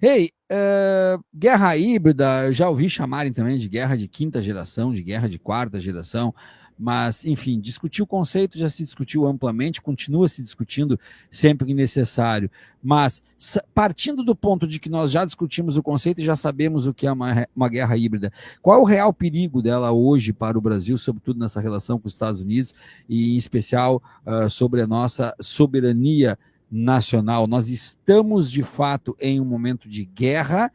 Hey, guerra híbrida, eu já ouvi chamarem também de guerra de quinta geração, de guerra de quarta geração, mas, enfim, discutir o conceito já se discutiu amplamente, continua se discutindo sempre que necessário, mas partindo do ponto de que nós já discutimos o conceito e já sabemos o que é uma guerra híbrida, qual é o real perigo dela hoje para o Brasil, sobretudo nessa relação com os Estados Unidos e, em especial, sobre a nossa soberania nacional? Nós estamos de fato em um momento de guerra?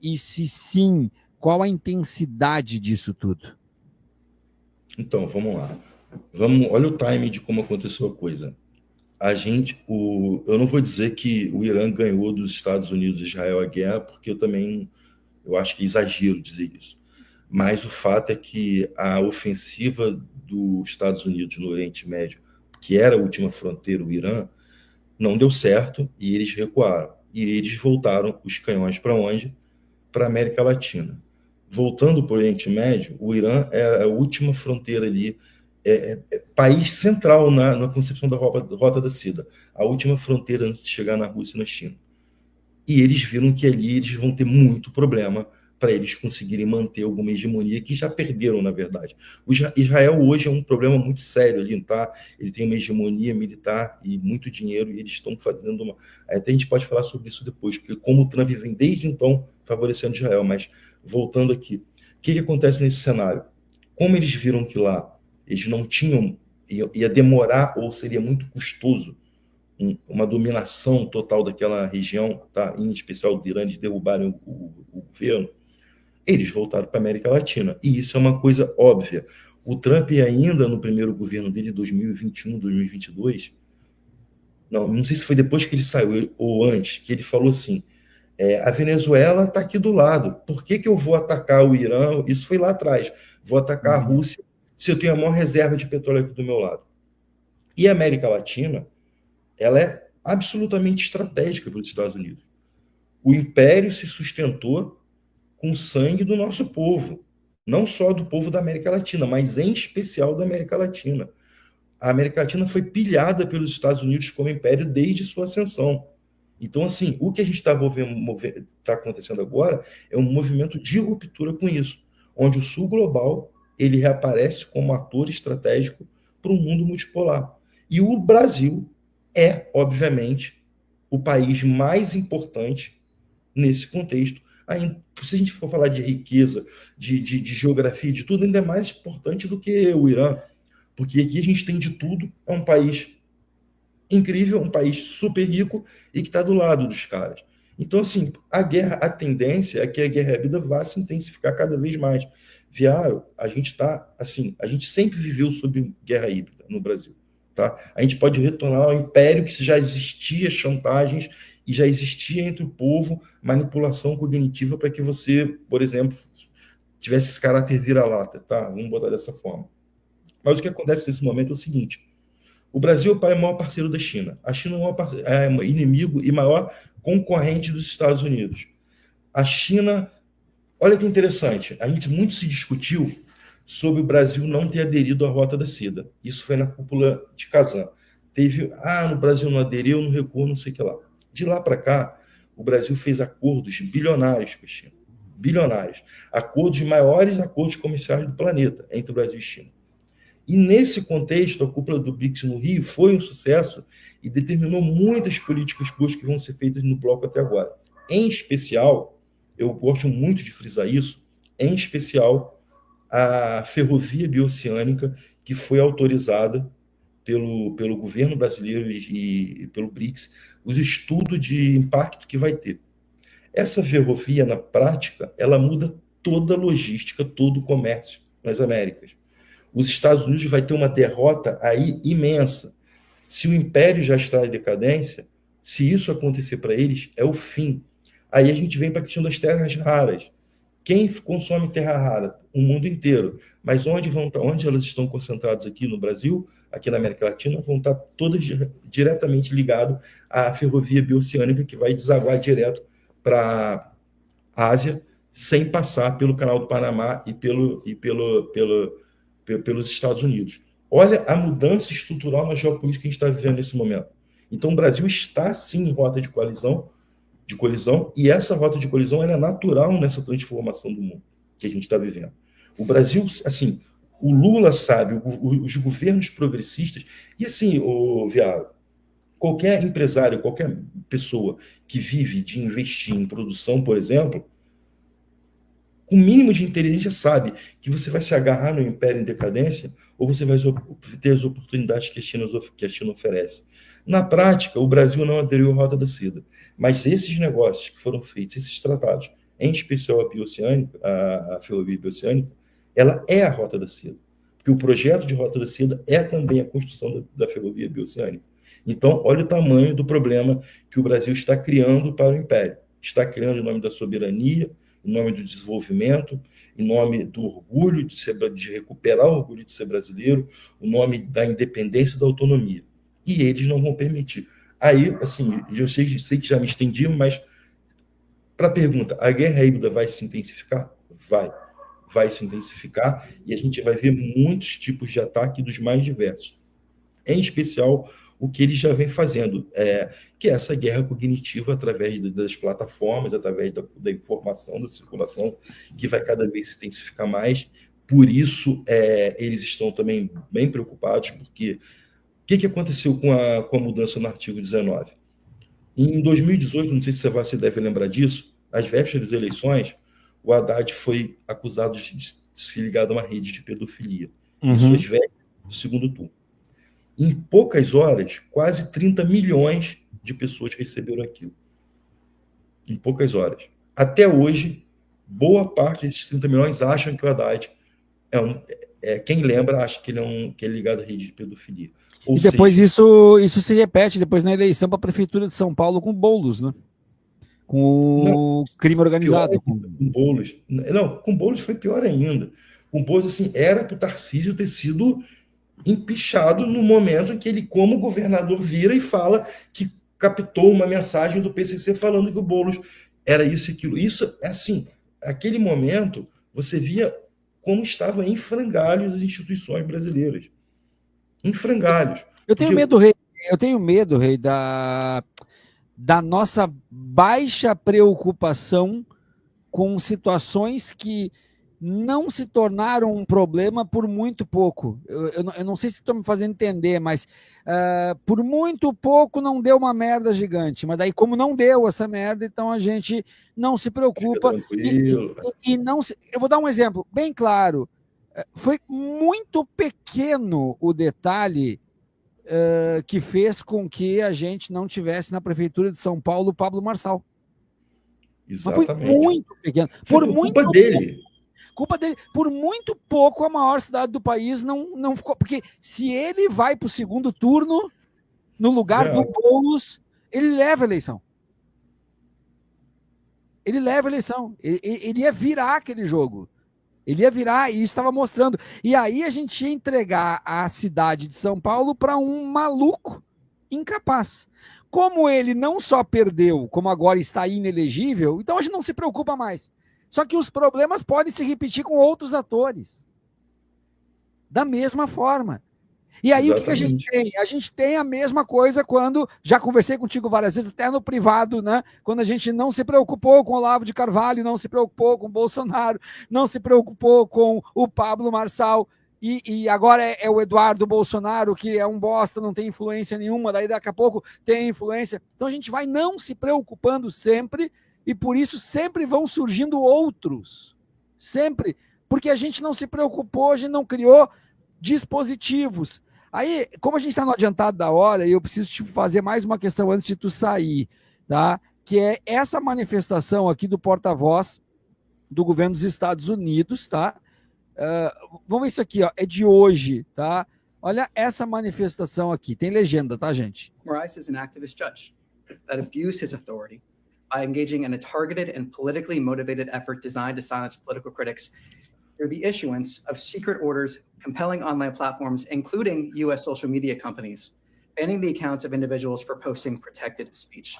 E se sim, qual a intensidade disso tudo? Então, vamos lá. Olha o time de como aconteceu a coisa. Eu não vou dizer que o Irã ganhou dos Estados Unidos e Israel a guerra, porque eu acho que é exagero dizer isso. Mas o fato é que a ofensiva dos Estados Unidos no Oriente Médio, que era a última fronteira, o Irã, não deu certo e eles recuaram. E eles voltaram os canhões para onde? Para a América Latina. Voltando para o Oriente Médio, o Irã era a última fronteira ali, país central na concepção da Rota da Seda, a última fronteira antes de chegar na Rússia e na China. E eles viram que ali eles vão ter muito problema para eles conseguirem manter alguma hegemonia que já perderam, na verdade. O Israel hoje é um problema muito sério ali, tá? Ele tem uma hegemonia militar e muito dinheiro, e eles estão fazendo uma. Até a gente pode falar sobre isso depois, porque como o Trump vem desde então favorecendo Israel, mas voltando aqui, o que acontece nesse cenário? Como eles viram que lá eles não tinham, ia demorar ou seria muito custoso uma dominação total daquela região, tá? Em especial do Irã, de derrubarem o governo, eles voltaram para a América Latina. E isso é uma coisa óbvia. O Trump, ainda no primeiro governo dele, 2021, 2022, não sei se foi depois que ele saiu ou antes, que ele falou assim: a Venezuela está aqui do lado, por que eu vou atacar o Irã? Isso foi lá atrás. Vou atacar a Uhum. Rússia se eu tenho a maior reserva de petróleo aqui do meu lado. E a América Latina, ela é absolutamente estratégica para os Estados Unidos. O império se sustentou com o sangue do nosso povo, não só do povo da América Latina, mas em especial da América Latina. A América Latina foi pilhada pelos Estados Unidos como império desde sua ascensão. Então, assim, o que a gente está acontecendo agora é um movimento de ruptura com isso, onde o Sul global ele reaparece como ator estratégico para um mundo multipolar. E o Brasil é, obviamente, o país mais importante nesse contexto. Aí, se a gente for falar de riqueza, de geografia, de tudo, ainda é mais importante do que o Irã, porque aqui a gente tem de tudo, é um país incrível, um país super rico e que está do lado dos caras. Então, assim, a tendência é que a guerra híbrida vá se intensificar cada vez mais. Viário, a gente está, assim, a gente sempre viveu sob guerra híbrida no Brasil, tá? A gente pode retornar ao império que já existia chantagens e já existia entre o povo manipulação cognitiva para que você, por exemplo, tivesse esse caráter vira-lata, tá? Vamos botar dessa forma. Mas o que acontece nesse momento é o seguinte: o Brasil é o maior parceiro da China. A China é o inimigo e maior concorrente dos Estados Unidos. A China, olha que interessante, a gente muito se discutiu sobre o Brasil não ter aderido à Rota da Seda. Isso foi na cúpula de Kazan. No Brasil não aderiu, não recuou, não sei o que lá. De lá para cá, o Brasil fez acordos bilionários com a China. Bilionários. Acordos, maiores acordos comerciais do planeta entre o Brasil e China. E nesse contexto, a cúpula do BRICS no Rio foi um sucesso e determinou muitas políticas públicas que vão ser feitas no bloco até agora. Em especial, eu gosto muito de frisar isso, em especial a ferrovia bioceânica que foi autorizada pelo governo brasileiro e pelo BRICS, os estudos de impacto que vai ter. Essa ferrovia, na prática, ela muda toda a logística, todo o comércio nas Américas. Os Estados Unidos vai ter uma derrota aí imensa. Se o império já está em decadência, se isso acontecer para eles, é o fim. Aí a gente vem para a questão das terras raras. Quem consome terra rara? O mundo inteiro. Mas onde elas estão concentradas aqui no Brasil, aqui na América Latina, vão estar todas diretamente ligadas à ferrovia bioceânica que vai desaguar direto para a Ásia, sem passar pelo Canal do Panamá pelos Estados Unidos. Olha a mudança estrutural na geopolítica que a gente está vivendo nesse momento. Então, o Brasil está, sim, em rota de coalizão de colisão, e essa rota de colisão ela é natural nessa transformação do mundo que a gente está vivendo. O Brasil, assim, o Lula sabe, os governos progressistas, e assim, o Viário, qualquer empresário, qualquer pessoa que vive de investir em produção, por exemplo, com o mínimo de inteligência sabe que você vai se agarrar no império em decadência ou você vai ter as oportunidades que a China oferece. Na prática, o Brasil não aderiu à Rota da Seda, mas esses negócios que foram feitos, esses tratados, em especial a bioceânica, a ferrovia bioceânica, ela é a Rota da Seda. Porque o projeto de Rota da Seda é também a construção da ferrovia bioceânica. Então, olha o tamanho do problema que o Brasil está criando para o império. Está criando em nome da soberania, em nome do desenvolvimento, em nome do orgulho de recuperar o orgulho de ser brasileiro, o nome da independência e da autonomia. E eles não vão permitir. Aí, assim, eu sei que já me estendi, mas para a pergunta, a guerra híbrida vai se intensificar? Vai se intensificar e a gente vai ver muitos tipos de ataque dos mais diversos. Em especial, o que eles já vêm fazendo, que é essa guerra cognitiva através das plataformas, através da informação, da circulação, que vai cada vez se intensificar mais. Por isso, eles estão também bem preocupados, porque o que aconteceu com a mudança no artigo 19? Em 2018, não sei se você deve lembrar disso, às vésperas das eleições, o Haddad foi acusado de se ligar a uma rede de pedofilia. Isso às vésperas do segundo turno. Em poucas horas, quase 30 milhões de pessoas receberam aquilo. Em poucas horas. Até hoje, boa parte desses 30 milhões acham que o Haddad quem lembra acha que ele é ligado à rede de pedofilia. Ou e depois seja, isso se repete depois na eleição para a Prefeitura de São Paulo com Boulos, né? Com o crime organizado. Com Boulos. Não, com Boulos foi pior ainda. Com Boulos, assim, era para o Tarcísio ter sido empichado no momento em que ele, como governador, vira e fala que captou uma mensagem do PCC falando que o Boulos era isso e aquilo. Isso, assim, aquele momento, você via como estavam em frangalhos as instituições brasileiras. Em frangalhos. Eu tenho medo, Rei, da nossa baixa preocupação com situações que não se tornaram um problema por muito pouco. Eu não sei se estou me fazendo entender, mas por muito pouco não deu uma merda gigante. Mas daí, como não deu essa merda, então a gente não se preocupa. E não se... Eu vou dar um exemplo bem claro. Foi muito pequeno o detalhe que fez com que a gente não tivesse na Prefeitura de São Paulo o Pablo Marçal. Exatamente. Mas foi muito pequeno. Foi culpa dele. Culpa dele. Por muito pouco, a maior cidade do país não ficou. Porque se ele vai para o segundo turno, no lugar do Boulos, ele leva a eleição. Ele leva a eleição. Ele ia virar aquele jogo. Ele ia virar, e isso estava mostrando. E aí a gente ia entregar a cidade de São Paulo para um maluco incapaz. Como ele não só perdeu, como agora está inelegível, então a gente não se preocupa mais. Só que os problemas podem se repetir com outros atores. Da mesma forma. E aí Exatamente. O que a gente tem? A gente tem a mesma coisa quando, já conversei contigo várias vezes, até no privado, né? Quando a gente não se preocupou com o Olavo de Carvalho, não se preocupou com o Bolsonaro, não se preocupou com o Pablo Marçal, e agora é o Eduardo Bolsonaro, que é um bosta, não tem influência nenhuma, daí daqui a pouco tem influência. Então a gente vai não se preocupando sempre, e por isso sempre vão surgindo outros. Sempre. Porque a gente não se preocupou, a gente não criou dispositivos. Aí, como a gente está no adiantado da hora, eu preciso te fazer mais uma questão antes de tu sair, tá? Que é essa manifestação aqui do porta-voz do governo dos Estados Unidos, tá? Vamos ver isso aqui, ó, é de hoje, tá? Olha essa manifestação aqui, tem legenda, tá, gente? Moraes is an activist judge that abused his authority by engaging in a targeted and politically motivated effort designed to silence political critics through the issuance of secret orders compelling online platforms, including U.S. social media companies, banning the accounts of individuals for posting protected speech.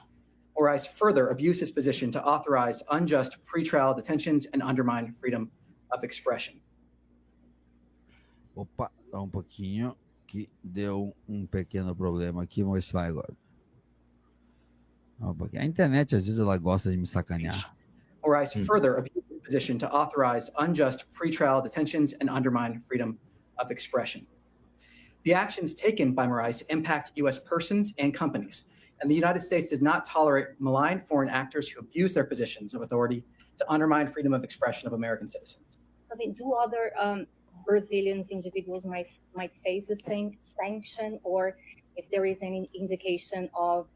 Moraes further abused his position to authorize unjust pretrial detentions and undermine freedom of expression. Opa, dá um pouquinho, que deu um pequeno problema aqui, vamos ver se vai agora. A internet, às vezes, ela gosta de me sacanear. Moraes further abused his position to authorize unjust pretrial detentions and undermine freedom of expression. The actions taken by Moraes impact U.S. persons and companies, and the United States does not tolerate malign foreign actors who abuse their positions of authority to undermine freedom of expression of American citizens. I mean, do other Brazilian individuals might face the same sanction, or if there is any indication of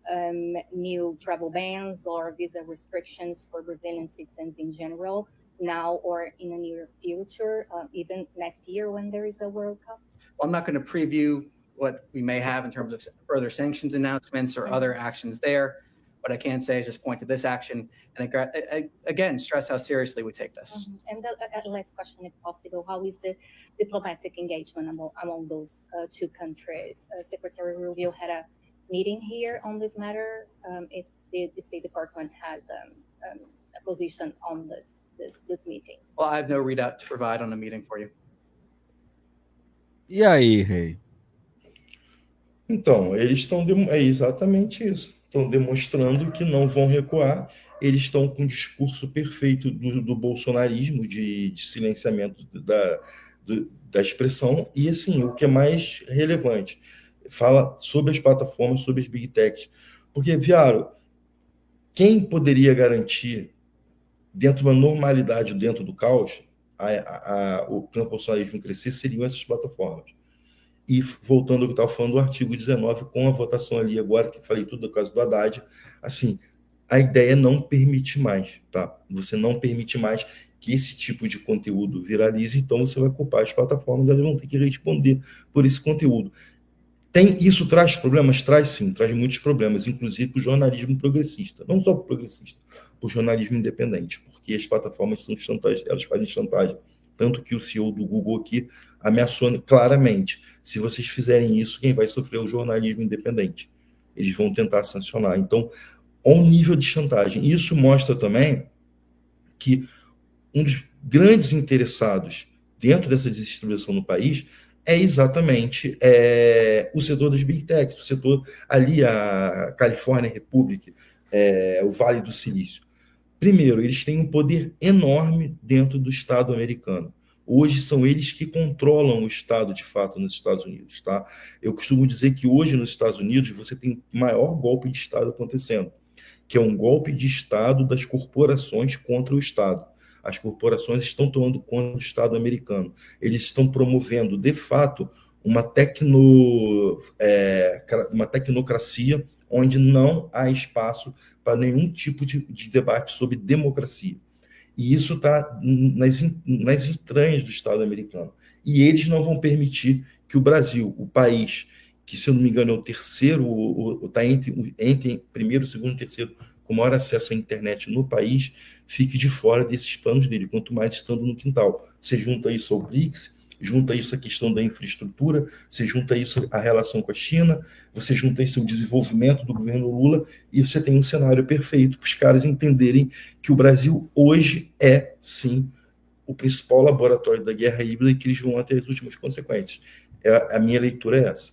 new travel bans or visa restrictions for Brazilian citizens in general now or in the near future, even next year when there is a World Cup? Well, I'm not going to preview what we may have in terms of further sanctions announcements or other actions there. What I can say is just point to this action and again stress how seriously we take this. And the last question, if possible, how is the diplomatic engagement among those two countries? Secretary Rubio had a meeting here on this matter. If the State Department has a position on this meeting. Well, I have no readout to provide on a meeting for you. E aí, Rei? Então, eles estão... É exatamente isso. Estão demonstrando que não vão recuar. Eles estão com um discurso perfeito do bolsonarismo, de silenciamento da expressão. E, assim, o que é mais relevante, fala sobre as plataformas, sobre as big techs. Porque, Viaro, quem poderia garantir, dentro de uma normalidade, dentro do caos, o campo bolsonarismo crescer, seriam essas plataformas. E voltando ao que eu estava falando do artigo 19, com a votação ali agora, que eu falei tudo do caso do Haddad, assim, a ideia é não permitir mais, tá? Você não permite mais que esse tipo de conteúdo viralize, então você vai culpar as plataformas, elas vão ter que responder por esse conteúdo. Isso traz problemas? Traz sim, traz muitos problemas, inclusive para o jornalismo progressista, não só para o progressista, para o jornalismo independente, porque as plataformas são chantagem, elas fazem chantagem. Tanto que o CEO do Google aqui ameaçou claramente, se vocês fizerem isso, quem vai sofrer é o jornalismo independente. Eles vão tentar sancionar. Então, ao nível de chantagem. Isso mostra também que um dos grandes interessados dentro dessa distribuição no país é exatamente o setor das Big Techs, o setor ali, a California Republic, o Vale do Silício. Primeiro, eles têm um poder enorme dentro do Estado americano. Hoje são eles que controlam o Estado, de fato, nos Estados Unidos. Tá? Eu costumo dizer que hoje, nos Estados Unidos, você tem o maior golpe de Estado acontecendo, que é um golpe de Estado das corporações contra o Estado. As corporações estão tomando conta do Estado americano. Eles estão promovendo, de fato, uma tecnocracia onde não há espaço para nenhum tipo de debate sobre democracia. E isso está nas entranhas do Estado americano. E eles não vão permitir que o Brasil, o país, que, se eu não me engano, é o terceiro, está entre primeiro, segundo e terceiro, com maior acesso à internet no país, fique de fora desses planos dele, quanto mais estando no quintal. Você junta isso ao BRICS, junta isso à questão da infraestrutura, você junta isso à relação com a China, você junta isso ao desenvolvimento do governo Lula, e você tem um cenário perfeito para os caras entenderem que o Brasil hoje é, sim, o principal laboratório da guerra híbrida e que eles vão ter as últimas consequências. A minha leitura é essa.